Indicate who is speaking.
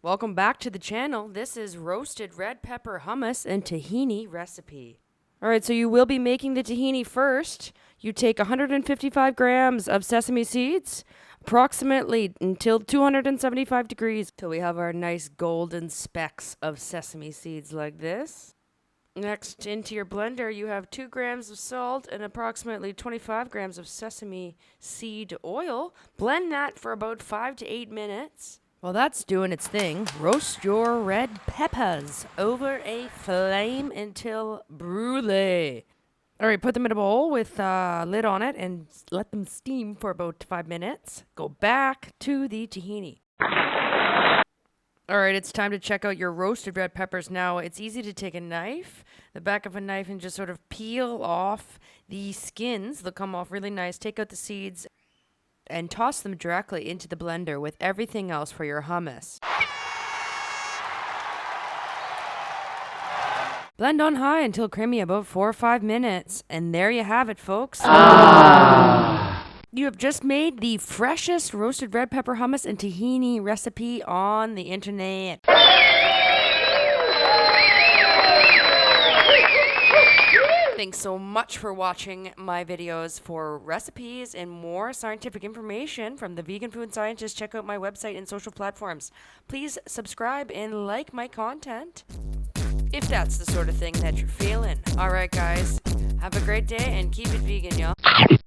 Speaker 1: Welcome back to the channel. This is roasted red pepper hummus and tahini recipe. Alright, so you will be making the tahini first. You take 155 grams of sesame seeds, approximately until 275 degrees, till we have our nice golden specks of sesame seeds like this. Next, into your blender, you have 2 grams of salt and approximately 25 grams of sesame seed oil. Blend that for about 5 to 8 minutes. While that's doing its thing, roast your red peppers over a flame until brulee. Alright, put them in a bowl with a lid on it and let them steam for about 5 minutes. Go back to the tahini. Alright, it's time to check out your roasted red peppers now. It's easy to take a knife, the back of a knife, and just sort of peel off the skins. They'll come off really nice. Take out the seeds and toss them directly into the blender with everything else for your hummus. Blend on high until creamy, about 4 or 5 minutes. And there you have it, folks. You have just made the freshest roasted red pepper hummus and tahini recipe on the internet. Thanks so much for watching my videos. For recipes and more scientific information from the vegan food scientist, check out my website and social platforms. Please subscribe and like my content if that's the sort of thing that you're feeling. Alright guys, have a great day and keep it vegan, y'all.